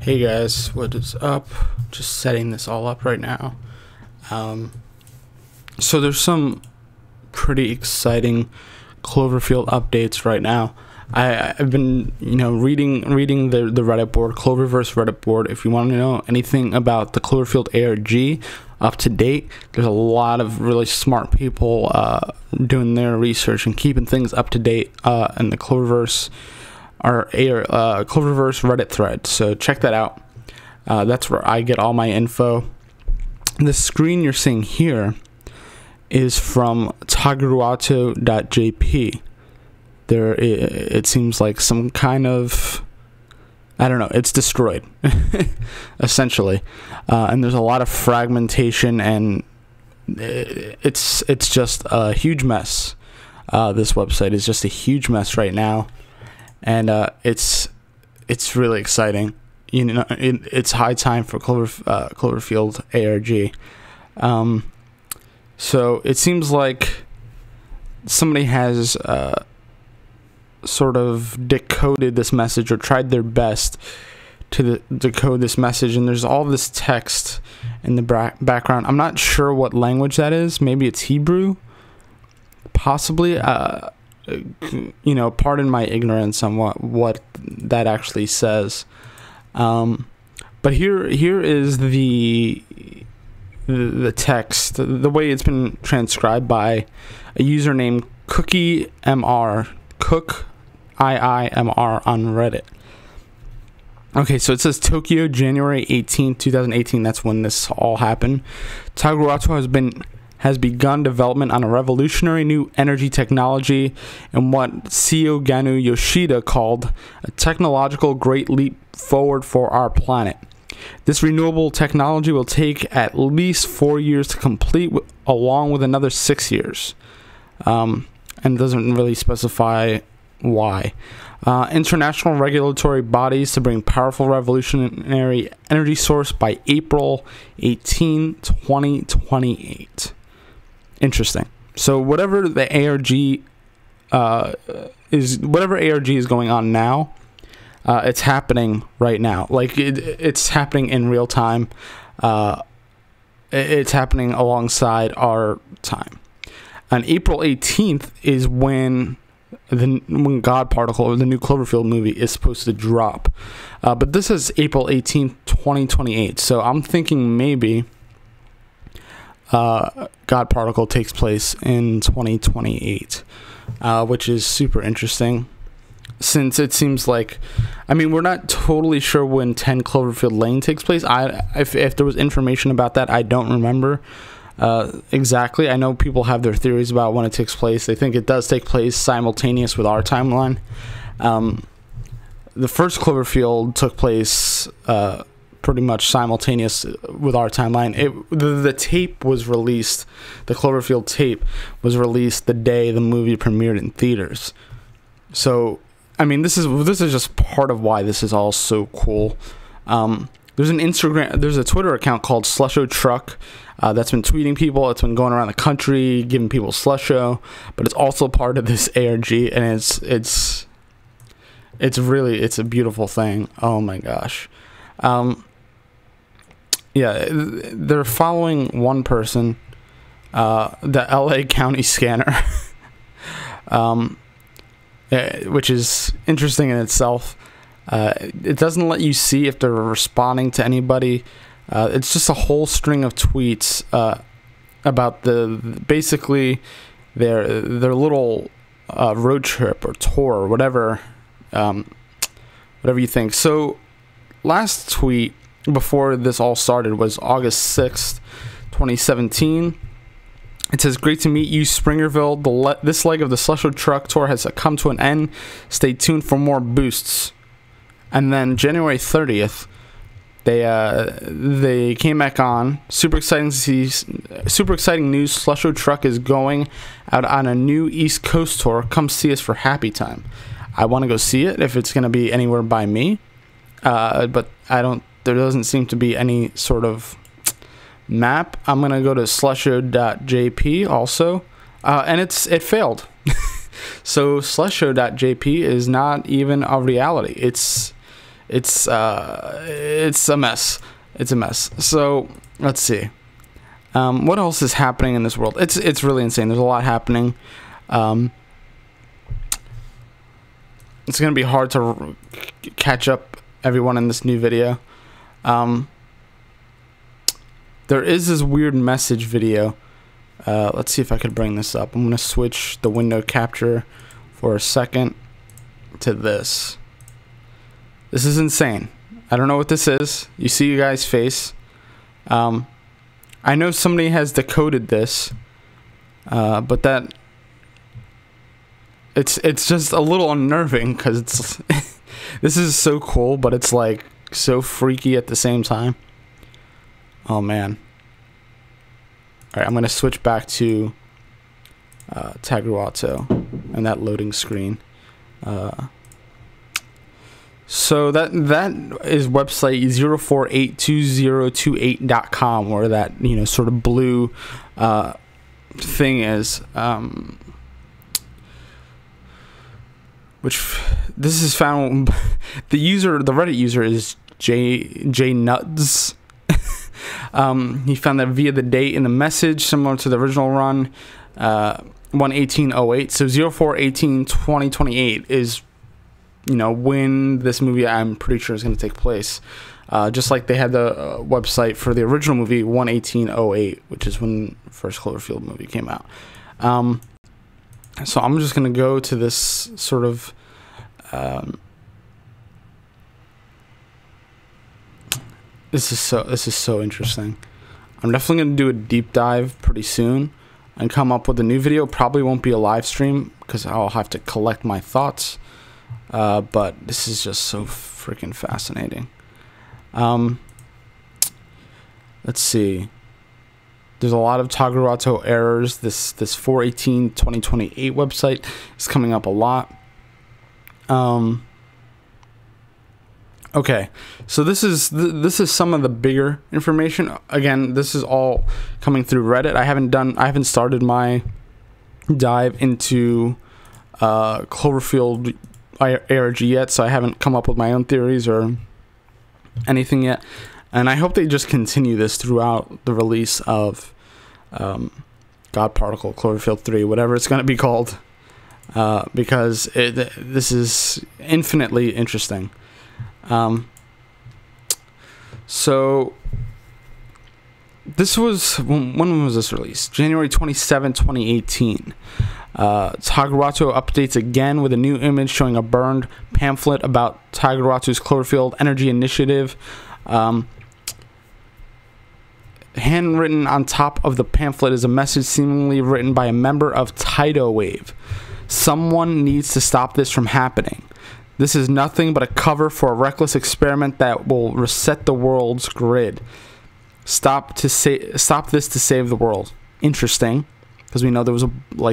Hey guys, what is up? Just setting this all up right now. So there's some pretty exciting Cloverfield updates right now. I've been, reading the Reddit board, Cloververse Reddit board. If you want to know anything about the Cloverfield ARG up to date, there's a lot of really smart people doing their research and keeping things up to date in the Cloververse Cloververse Reddit thread. So check that out. That's where I get all my info. The screen you're seeing here is from Tagruato.JP. It seems like some kind of, I don't know, it's destroyed essentially, and there's a lot of fragmentation, and it's just a huge mess. This website is just a huge mess right now, and it's really exciting. It's high time for Cloverfield ARG. So it seems like somebody has sort of decoded this message, or tried their best to decode this message, and there's all this text in the background. I'm not sure what language that is. Maybe it's Hebrew, possibly. Pardon my ignorance on what that actually says. But here is the text, the way it's been transcribed by a user named CookieMR, Cook IIMR on Reddit. Okay, so it says Tokyo, January 18, 2018. That's when this all happened. Tagruato has begun development on a revolutionary new energy technology in what CEO Ganu Yoshida called a technological great leap forward for our planet. This renewable technology will take at least 4 years to complete, along with another 6 years. And doesn't really specify why. International regulatory bodies to bring powerful revolutionary energy source by April 18, 2028. Interesting. So whatever the ARG whatever ARG is going on now, it's happening right now. Like it's happening in real time. It's happening alongside our time. On April 18th is when God Particle, or the new Cloverfield movie, is supposed to drop. But this is April 18th, 2028. So I'm thinking maybe God Particle takes place in 2028, which is super interesting, since it seems like, we're not totally sure when 10 Cloverfield Lane takes place. If there was information about that, I don't remember exactly. I know people have their theories about when it takes place. They think it does take place simultaneous with our timeline. The first Cloverfield took place pretty much simultaneous with our timeline. The tape was released. The Cloverfield tape was released the day the movie premiered in theaters. So, this is just part of why this is all so cool. There's a Twitter account called Slusho Truck that's been tweeting people. It's been going around the country giving people Slusho, but it's also part of this ARG, and it's a beautiful thing. Oh my gosh. Yeah, they're following one person, the LA County Scanner, which is interesting in itself. It doesn't let you see if they're responding to anybody. It's just a whole string of tweets about basically their little road trip or tour or whatever you think. So last tweet before this all started was August 6th, 2017. It says, "Great to meet you, Springerville. This leg of the Slusho Truck Tour has come to an end. Stay tuned for more boosts." And then January 30th, they came back on. Super exciting news. Slusho Truck is going out on a new East Coast tour. Come see us for Happy Time. I want to go see it if it's going to be anywhere by me. But there doesn't seem to be any sort of map. I'm going to go to Slusho.JP also. And it failed. So Slusho.JP is not even a reality. It's a mess. It's a mess. So let's see. What else is happening in this world? It's really insane. There's a lot happening. It's gonna be hard to catch up everyone in this new video. There is this weird message video. Let's see if I could bring this up. I'm gonna switch the window capture for a second to this. This is insane. I don't know what this is. You see you guys' face. I know somebody has decoded this, but that it's just a little unnerving because it's this is so cool, but it's like so freaky at the same time. Oh man. All right, I'm gonna switch back to Tagruato and that loading screen. So that is website 0482028.com, where that sort of blue thing is. Which this is found. The Reddit user is J Nuts. He found that via the date in the message, similar to the original run, 1/18/08. So 04/18/2028 is when this movie, I'm pretty sure, is going to take place. Just like they had the website for the original movie 1/18/08, which is when the first Cloverfield movie came out. So I'm just going to go to this sort of this is so interesting. I'm definitely going to do a deep dive pretty soon and come up with a new video. Probably won't be a live stream because I'll have to collect my thoughts. But this is just so freaking fascinating. Let's see. There's a lot of Tagruato errors. This 4/18/2028 website is coming up a lot. Okay, so this is some of the bigger information. Again, this is all coming through Reddit. I haven't started my dive into Cloverfield ARG yet, so I haven't come up with my own theories or anything yet. And I hope they just continue this throughout the release of God Particle, Cloverfield 3, whatever it's going to be called, because this is infinitely interesting. So this was, when was this released? January 27, 2018. Tagruato updates again with a new image showing a burned pamphlet about Tagruato's Cloverfield Energy Initiative. Handwritten on top of the pamphlet is a message seemingly written by a member of TIDO Wave. Someone needs to stop this from happening. This is nothing but a cover for a reckless experiment that will reset the world's grid. Stop this to save the world. Interesting, because we know there was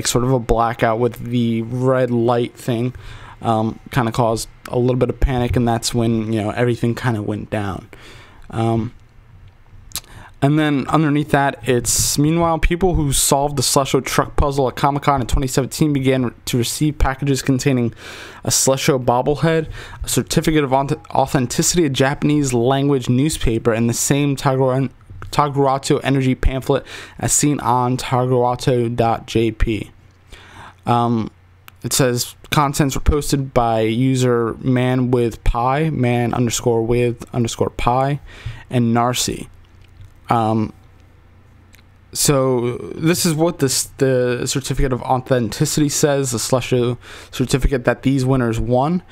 sort of a blackout with the red light thing. Kind of caused a little bit of panic, and that's when everything kind of went down. And then underneath that, it's meanwhile people who solved the Slusho truck puzzle at Comic-Con in 2017 began to receive packages containing a Slusho bobblehead, a certificate of authenticity, a Japanese language newspaper, and the same Tagruato energy pamphlet as seen on Tagruato.JP. It says contents were posted by user man_with_pi, man_with_pi, and Narcy. So this is what the certificate of authenticity says, the Slusho certificate that these winners won.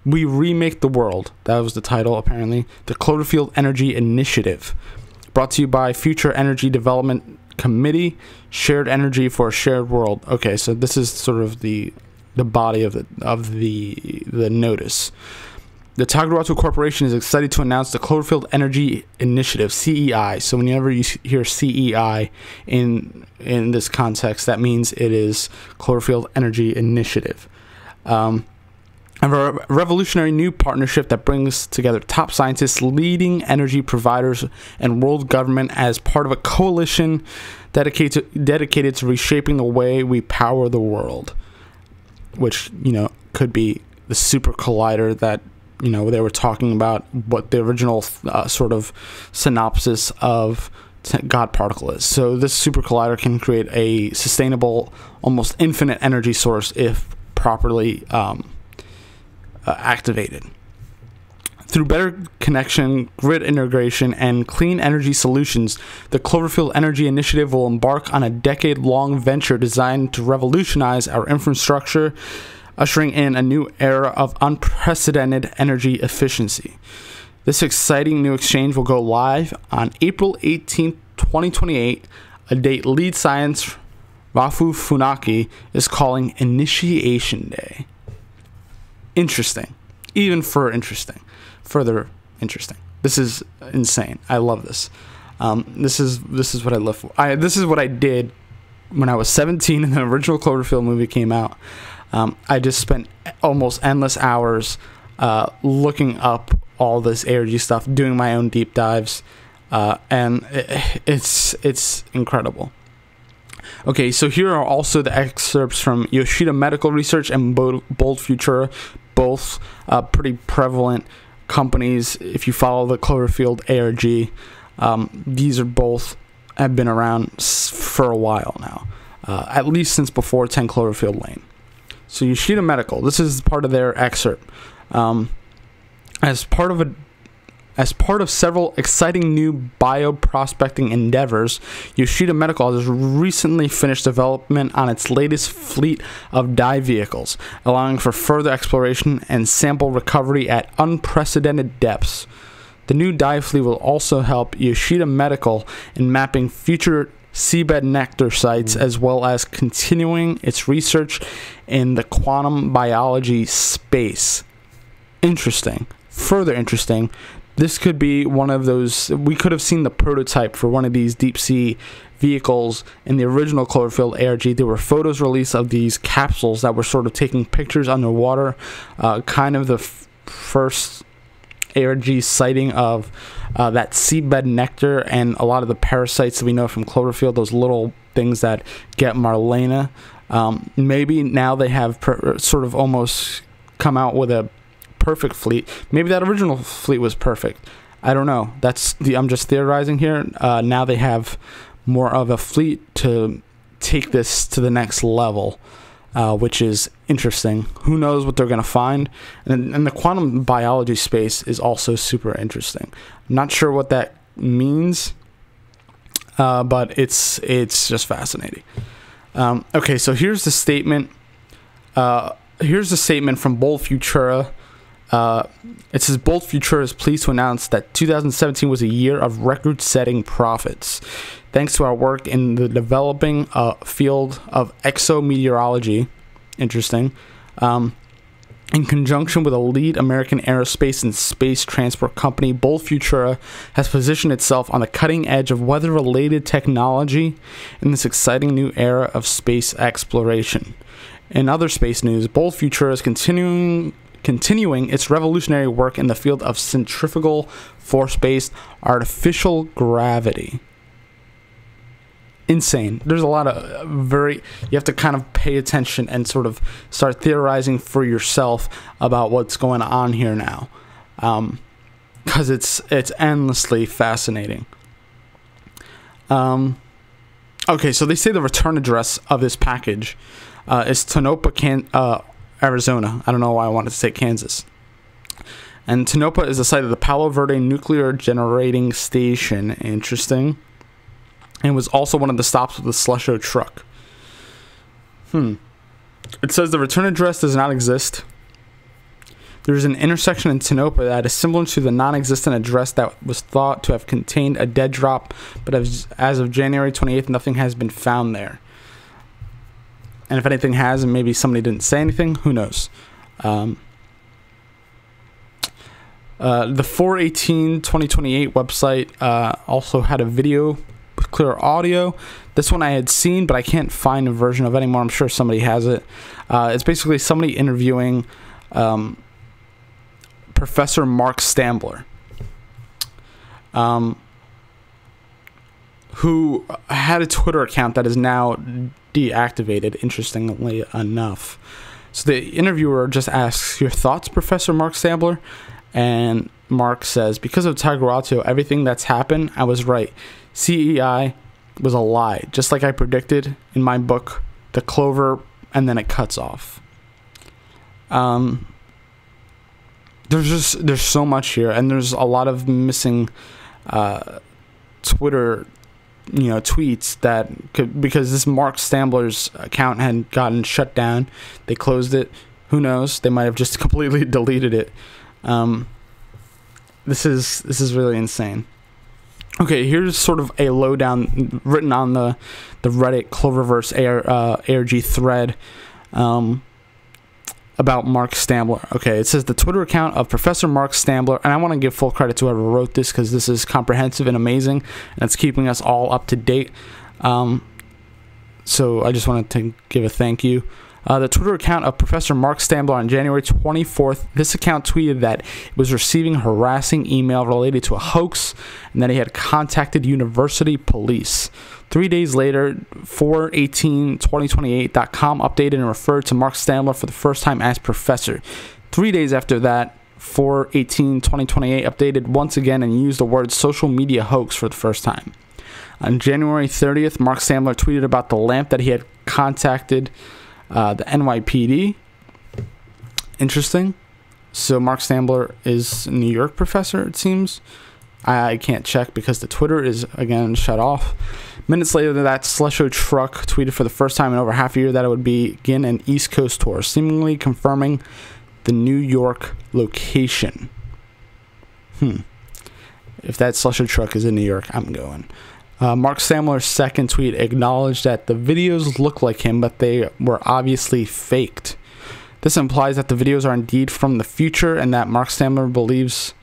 We remake the world. That was the title, apparently. The Cloverfield Energy Initiative, brought to you by Future Energy Development Committee. Shared energy for a shared world. Okay, so this is sort of the body of the notice. The Tagruato Corporation is excited to announce the Cloverfield Energy Initiative, CEI. So whenever you hear CEI in this context, that means it is Cloverfield Energy Initiative. A revolutionary new partnership that brings together top scientists, leading energy providers, and world government as part of a coalition dedicated to reshaping the way we power the world. Which, could be the super collider that you know, they were talking about what the original sort of synopsis of God particle is. So this super collider can create a sustainable, almost infinite energy source if properly activated. Through better connection, grid integration, and clean energy solutions, the Cloverfield Energy Initiative will embark on a decade-long venture designed to revolutionize our infrastructure, ushering in a new era of unprecedented energy efficiency. This exciting new exchange will go live on April 18th, 2028, a date lead science Rafu Funaki is calling Initiation Day. Interesting. Even for interesting. Further interesting. This is insane. I love this. This is what I live for. This is what I did when I was 17 and the original Cloverfield movie came out. I just spent almost endless hours looking up all this ARG stuff, doing my own deep dives, and it's incredible. Okay, so here are also the excerpts from Yoshida Medical Research and Bold Futura, both pretty prevalent companies. If you follow the Cloverfield ARG, these are both have been around for a while now, at least since before 10 Cloverfield Lane. So Yoshida Medical, this is part of their excerpt. As part of several exciting new bioprospecting endeavors, Yoshida Medical has recently finished development on its latest fleet of dive vehicles, allowing for further exploration and sample recovery at unprecedented depths. The new dive fleet will also help Yoshida Medical in mapping future seabed nectar sites, as well as continuing its research in the quantum biology space. Interesting. Further interesting. This could be one of those, we could have seen the prototype for one of these deep sea vehicles in the original Cloverfield ARG. There were photos released of these capsules that were sort of taking pictures underwater, kind of the first ARG sighting of that seabed nectar and a lot of the parasites that we know from Cloverfield, those little things that get Marlena. Maybe now they have sort of almost come out with a perfect fleet. Maybe that original fleet was perfect. I don't know. I'm just theorizing here. Now they have more of a fleet to take this to the next level, which is interesting. Who knows what they're going to find? And the quantum biology space is also super interesting. I'm not sure what that means, but it's just fascinating. Okay, so here's the statement. Here's the statement from Bold Futura. It says, Bold Futura is pleased to announce that 2017 was a year of record-setting profits. Thanks to our work in the developing field of exometeorology, interesting, in conjunction with a lead American aerospace and space transport company, Bold Futura has positioned itself on the cutting edge of weather-related technology in this exciting new era of space exploration. In other space news, Bold Futura is continuing its revolutionary work in the field of centrifugal force-based artificial gravity. Insane. There's a lot of you have to kind of pay attention and sort of start theorizing for yourself about what's going on here now, because it's endlessly fascinating. Okay, so they say the return address of this package is Tonopah, Arizona. I don't know why I wanted to say Kansas. And Tonopah is the site of the Palo Verde Nuclear Generating Station. Interesting. And was also one of the stops of the Slusho truck. It says the return address does not exist. There is an intersection in Tonopah that is similar to the non-existent address that was thought to have contained a dead drop, but as of January 28th, nothing has been found there. And if anything has, and maybe somebody didn't say anything, who knows? The 4/18/2028 website also had a video with clear audio. This one I had seen, but I can't find a version of it anymore. I'm sure somebody has it. It's basically somebody interviewing Professor Mark Stambler, who had a Twitter account that is now deactivated, interestingly enough. So the interviewer just asks, "Your thoughts, Professor Mark Stambler?" And Mark says, "Because of Tagruato, everything that's happened, I was right. CEI was a lie, just like I predicted in my book, The Clover," and then it cuts off. There's so much here, and there's a lot of missing Twitter tweets that could, because this Mark Stambler's account had gotten shut down. They closed it. Who knows? They might have just completely deleted it. This is really insane. Okay, here's sort of a lowdown written on the Reddit Cloververse ARG thread about Mark Stambler. Okay, it says the Twitter account of Professor Mark Stambler, and I want to give full credit to whoever wrote this because this is comprehensive and amazing, and it's keeping us all up to date. So I just wanted to give a thank you. The Twitter account of Professor Mark Stambler on January 24th, this account tweeted that it was receiving harassing email related to a hoax and that he had contacted university police. 3 days later, 4/18/2028.com updated and referred to Mark Stambler for the first time as Professor. 3 days after that, 4/18/2028 updated once again and used the word social media hoax for the first time. On January 30th, Mark Stambler tweeted about the lamp that he had contacted the NYPD. Interesting. So Mark Stambler is a New York professor, it seems. I can't check because the Twitter is, again, shut off. Minutes later, that Slusho truck tweeted for the first time in over half a year that it would begin an East Coast tour, seemingly confirming the New York location. If that Slusho truck is in New York, I'm going. Mark Stambler's second tweet acknowledged that the videos look like him, but they were obviously faked. This implies that the videos are indeed from the future and that Mark Stambler believes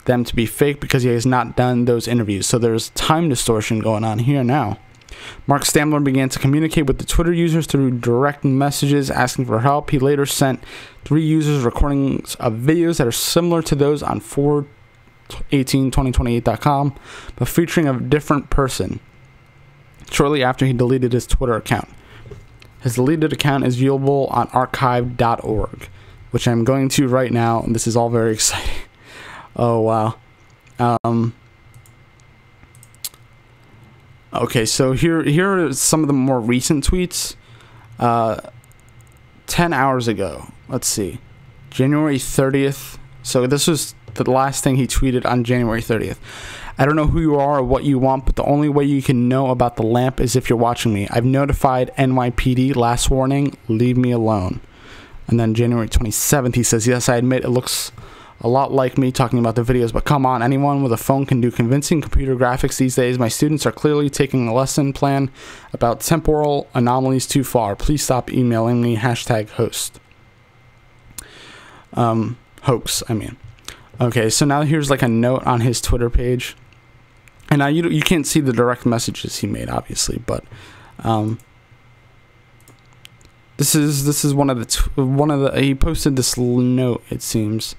them to be fake because he has not done those interviews. So there's time distortion going on here now. Mark Stambler began to communicate with the Twitter users through direct messages asking for help. He later sent 3 users recordings of videos that are similar to those on 4/18/2028.com, but featuring a different person shortly after he deleted his Twitter account. His deleted account is viewable on archive.org, which I'm going to right now, and this is all very exciting. Oh, wow. Okay, so here are some of the more recent tweets. 10 hours ago. Let's see. January 30th. So this was the last thing he tweeted on January 30th. "I don't know who you are or what you want, but the only way you can know about the lamp is if you're watching me. I've notified NYPD. Last warning, leave me alone." And then January 27th, he says, "Yes, I admit it looks a lot like me talking about the videos, but come on, anyone with a phone can do convincing computer graphics these days. My students are clearly taking a lesson plan about temporal anomalies too far. Please stop emailing me. #host." Hoax, I mean. Okay, so now here's like a note on his Twitter page. And now you can't see the direct messages he made, obviously, but this is one of the he posted this note, it seems.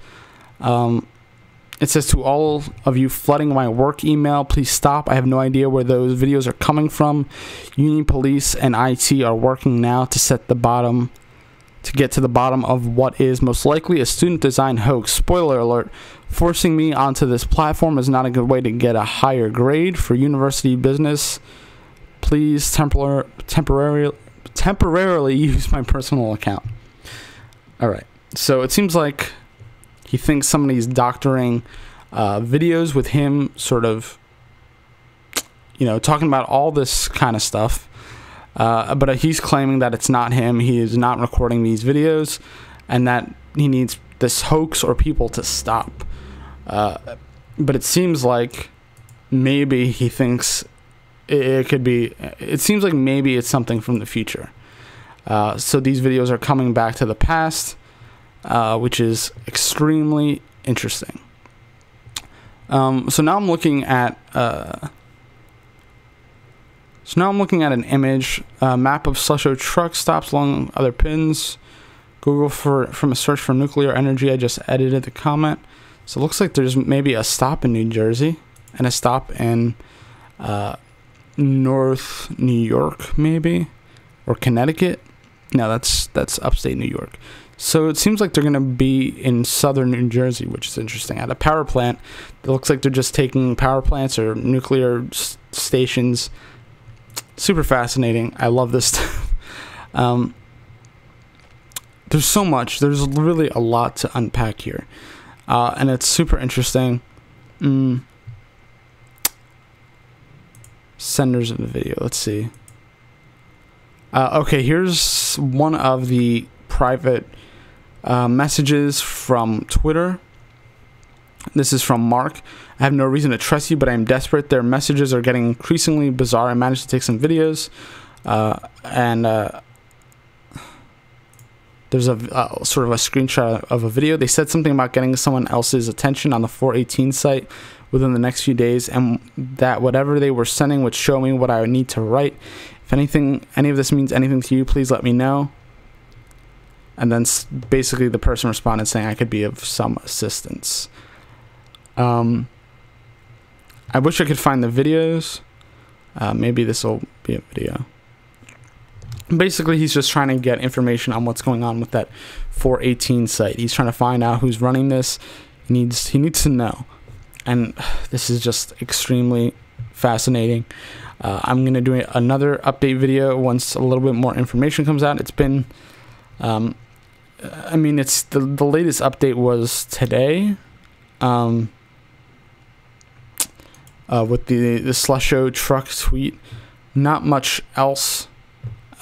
It says, "To all of you flooding my work email, please stop. I have no idea where those videos are coming from. Union Police and IT are working now to get to the bottom of what is most likely a student-designed hoax. Spoiler alert, forcing me onto this platform is not a good way to get a higher grade for university business. Please temporarily use my personal account." All right, so it seems like he thinks somebody's doctoring videos with him sort of, talking about all this kind of stuff. But he's claiming that it's not him. He is not recording these videos and that he needs this hoax or people to stop. But it seems like maybe he thinks it could be, it seems like maybe it's something from the future. So these videos are coming back to the past, which is extremely interesting. So now I'm looking at an image, map of Slusho truck stops along other pins. Google from a search for nuclear energy. I just edited the comment. So it looks like there's maybe a stop in New Jersey and a stop in North New York, maybe, or Connecticut. No, that's upstate New York. So it seems like they're going to be in southern New Jersey, which is interesting. At a power plant, it looks like they're just taking power plants or nuclear stations. Super fascinating. I love this stuff. There's so much. There's really a lot to unpack here. And it's super interesting. Senders of the video. Let's see. Okay, here's one of the private messages from Twitter. This is from Mark. I have no reason to trust you, but I am desperate. Their messages are getting increasingly bizarre. I managed to take some videos, and there's a sort of a screenshot of a video. They said something about getting someone else's attention on the 418 site within the next few days, and that whatever they were sending would show me what I would need to write. If anything, any of this means anything to you, please let me know. And then basically the person responded saying I could be of some assistance. I wish I could find the videos. Maybe this will be a video. Basically, he's just trying to get information on what's going on with that 418 site. He's trying to find out who's running this. He needs to know. And this is just extremely fascinating. I'm going to do another update video once a little bit more information comes out. It's been... I mean, it's the latest update was today, with the Slusho truck tweet. Not much else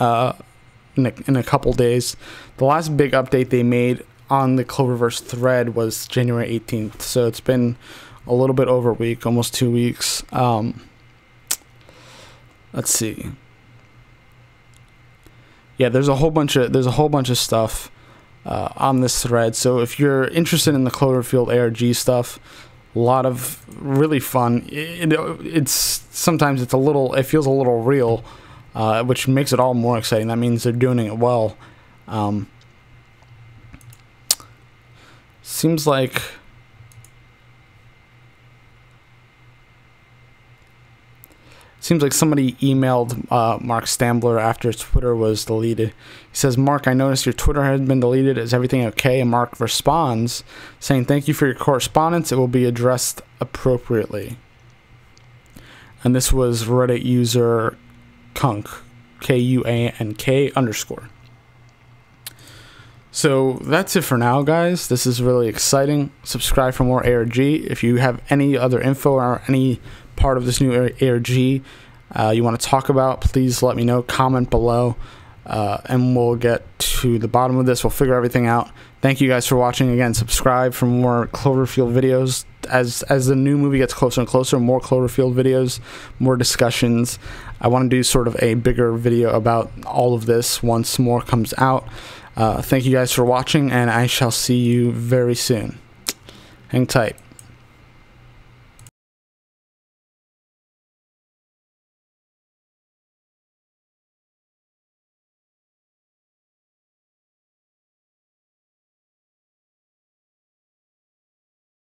in a couple days. The last big update they made on the Cloververse thread was January 18th, so it's been a little bit over a week, almost 2 weeks. Let's see. Yeah, there's a whole bunch of stuff on this thread. So if you're interested in the Cloverfield ARG stuff, a lot of really fun. It's sometimes it feels a little real, which makes it all more exciting. That means they're doing it well. Seems like somebody emailed Mark Stambler after Twitter was deleted. He says, Mark, I noticed your Twitter has been deleted. Is everything okay? And Mark responds saying, thank you for your correspondence. It will be addressed appropriately. And this was Reddit user Kunk, KUANK_. So that's it for now, guys. This is really exciting. Subscribe for more ARG. If you have any other info or any part of this new ARG you want to talk about, please let me know. Comment below, and we'll get to the bottom of this. We'll figure everything out. Thank you guys for watching. Again, subscribe for more Cloverfield videos. As the new movie gets closer and closer, more Cloverfield videos, more discussions. I want to do sort of a bigger video about all of this once more comes out. Thank you guys for watching, and I shall see you very soon. Hang tight.